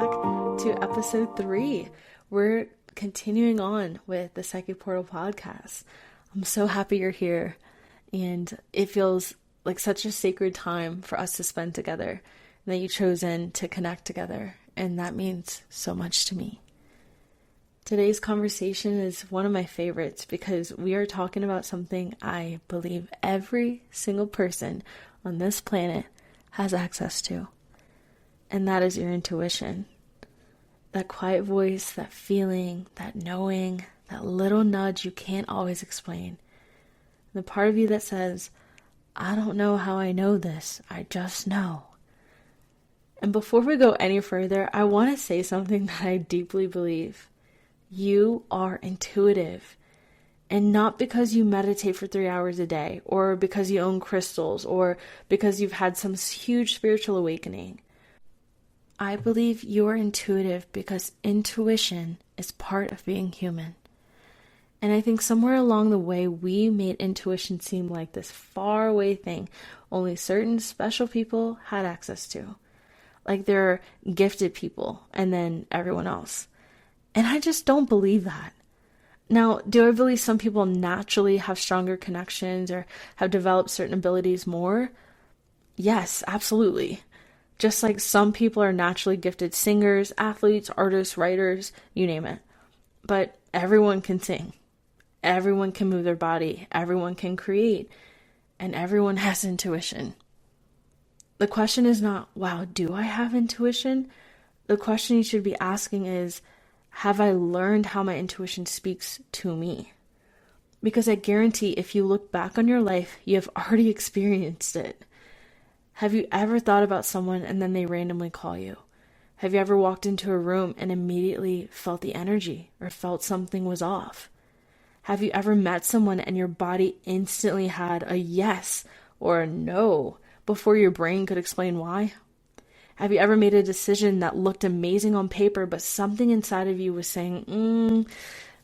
back to episode 3. We're continuing on with the Psychic Portal podcast. I'm so happy you're here, and it feels like such a sacred time for us to spend together, and that you've chosen to connect together, and that means so much to me. Today's conversation is one of my favorites because we are talking about something I believe every single person on this planet has access to, and that is your intuition. That quiet voice, that feeling, that knowing, that little nudge you can't always explain. The part of you that says, I don't know how I know this, I just know. And before we go any further, I want to say something that I deeply believe. You are intuitive. And not because you meditate for 3 hours a day, or because you own crystals, or because you've had some huge spiritual awakening. I believe you are intuitive because intuition is part of being human. And I think somewhere along the way, we made intuition seem like this far away thing only certain special people had access to. Like there are gifted people and then everyone else. And I just don't believe that. Now, do I believe some people naturally have stronger connections or have developed certain abilities more? Yes, absolutely. Just like some people are naturally gifted singers, athletes, artists, writers, you name it. But everyone can sing. Everyone can move their body. Everyone can create. And everyone has intuition. The question is not, wow, do I have intuition? The question you should be asking is, have I learned how my intuition speaks to me? Because I guarantee if you look back on your life, you have already experienced it. Have you ever thought about someone and then they randomly call you? Have you ever walked into a room and immediately felt the energy or felt something was off? Have you ever met someone and your body instantly had a yes or a no before your brain could explain why? Have you ever made a decision that looked amazing on paper, but something inside of you was saying,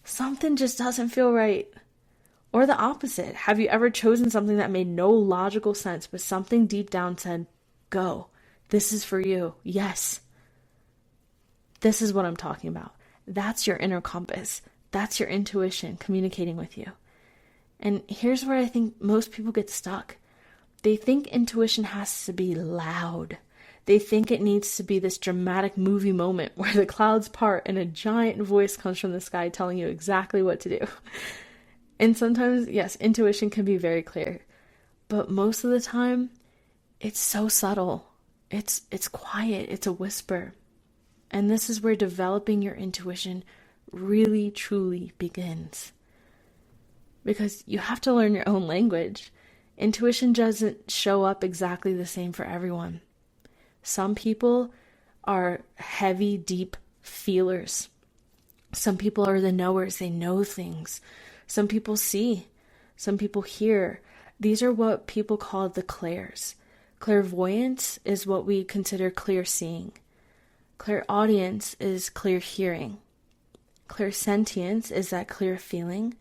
something just doesn't feel right? Or the opposite. Have you ever chosen something that made no logical sense, but something deep down said, go, this is for you. Yes. This is what I'm talking about. That's your inner compass. That's your intuition communicating with you. And here's where I think most people get stuck. They think intuition has to be loud. They think it needs to be this dramatic movie moment where the clouds part and a giant voice comes from the sky telling you exactly what to do. And sometimes, yes, intuition can be very clear. But most of the time, it's so subtle. It's quiet. It's a whisper. And this is where developing your intuition really, truly begins. Because you have to learn your own language. Intuition doesn't show up exactly the same for everyone. Some people are heavy, deep feelers. Some people are the knowers. They know things. Some people see. Some people hear. These are what people call the clairs. Clairvoyance is what we consider clear seeing. Clairaudience is clear hearing. Clairsentience is that clear feeling.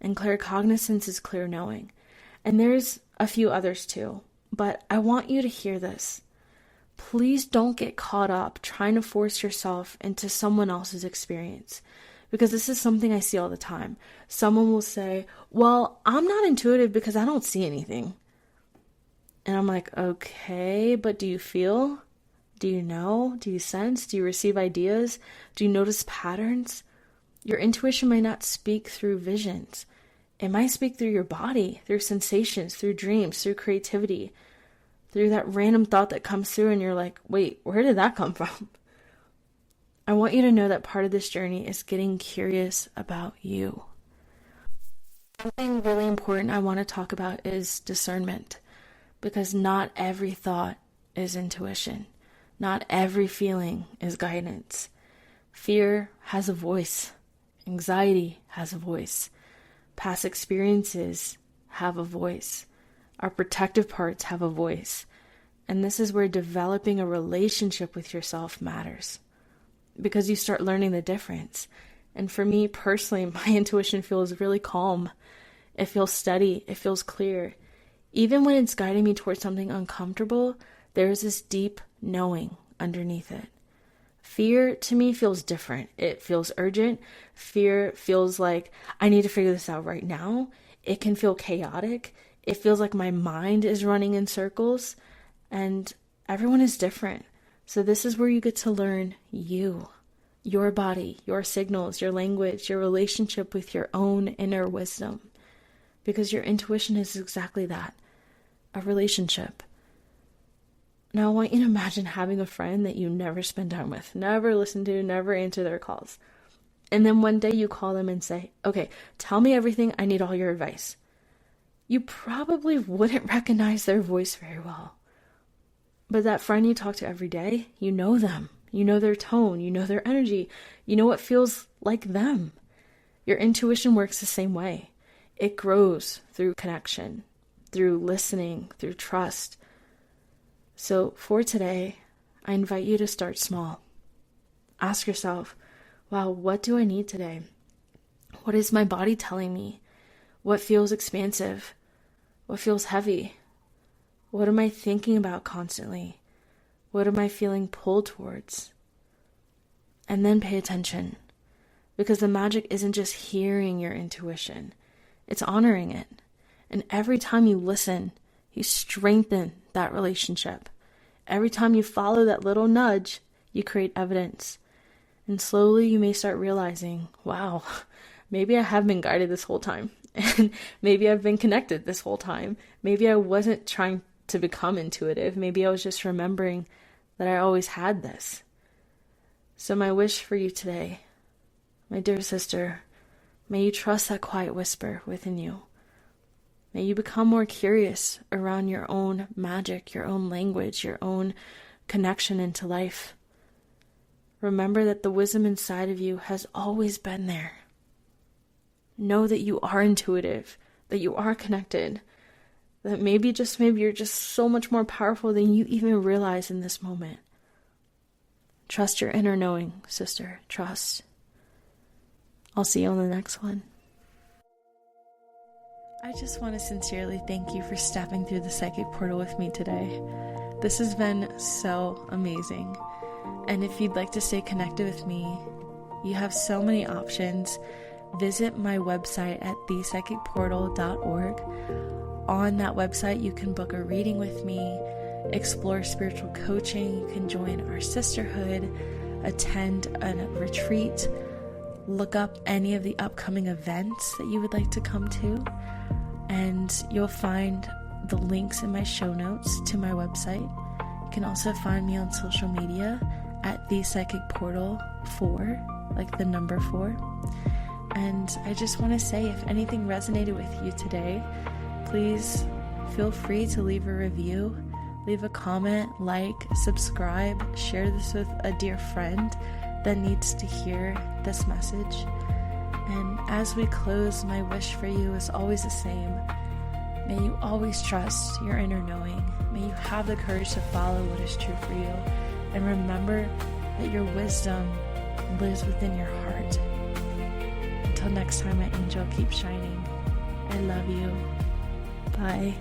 And claircognizance is clear knowing. And there's a few others too. But I want you to hear this. Please don't get caught up trying to force yourself into someone else's experience. Because this is something I see all the time. Someone will say, well, I'm not intuitive because I don't see anything. And I'm like, okay, but do you feel? Do you know? Do you sense? Do you receive ideas? Do you notice patterns? Your intuition might not speak through visions. It might speak through your body, through sensations, through dreams, through creativity. Through that random thought that comes through and you're like, wait, where did that come from? I want you to know that part of this journey is getting curious about you. Something really important I want to talk about is discernment. Because not every thought is intuition. Not every feeling is guidance. Fear has a voice. Anxiety has a voice. Past experiences have a voice. Our protective parts have a voice. And this is where developing a relationship with yourself matters. Because you start learning the difference. And for me personally, my intuition feels really calm. It feels steady. It feels clear. Even when it's guiding me towards something uncomfortable, there is this deep knowing underneath it. Fear to me feels different. It feels urgent. Fear feels like I need to figure this out right now. It can feel chaotic. It feels like my mind is running in circles, and everyone is different. So this is where you get to learn you, your body, your signals, your language, your relationship with your own inner wisdom. Because your intuition is exactly that, a relationship. Now, I want you to imagine having a friend that you never spend time with, never listen to, never answer their calls. And then one day you call them and say, okay, tell me everything. I need all your advice. You probably wouldn't recognize their voice very well. But that friend you talk to every day, you know them. You know their tone. You know their energy. You know what feels like them. Your intuition works the same way. It grows through connection, through listening, through trust. So for today, I invite you to start small. Ask yourself, wow, what do I need today? What is my body telling me? What feels expansive? What feels heavy? What am I thinking about constantly? What am I feeling pulled towards? And then pay attention, because the magic isn't just hearing your intuition. It's honoring it. And every time you listen, you strengthen that relationship. Every time you follow that little nudge, you create evidence. And slowly you may start realizing, wow, maybe I have been guided this whole time. And maybe I've been connected this whole time. Maybe I wasn't trying to become intuitive. Maybe I was just remembering that I always had this. So my wish for you today, my dear sister, may you trust that quiet whisper within you. May you become more curious around your own magic, your own language, your own connection into life. Remember that the wisdom inside of you has always been there. Know that you are intuitive, that you are connected, that maybe you're just so much more powerful than you even realize in this moment. Trust your inner knowing, sister. Trust. I'll see you on the next one. I just want to sincerely thank you for stepping through the psychic portal with me today. This has been so amazing. And if you'd like to stay connected with me, you have so many options. Visit my website at thepsychicportal.org. On that website, you can book a reading with me, explore spiritual coaching, you can join our sisterhood, attend a retreat, look up any of the upcoming events that you would like to come to, and you'll find the links in my show notes to my website. You can also find me on social media at thepsychicportal4, like the number 4. And I just want to say, if anything resonated with you today, please feel free to leave a review, leave a comment, like, subscribe, share this with a dear friend that needs to hear this message. And as we close, my wish for you is always the same. May you always trust your inner knowing. May you have the courage to follow what is true for you. And remember that your wisdom lives within your heart. Until next time, my angel, keep shining. I love you. Bye.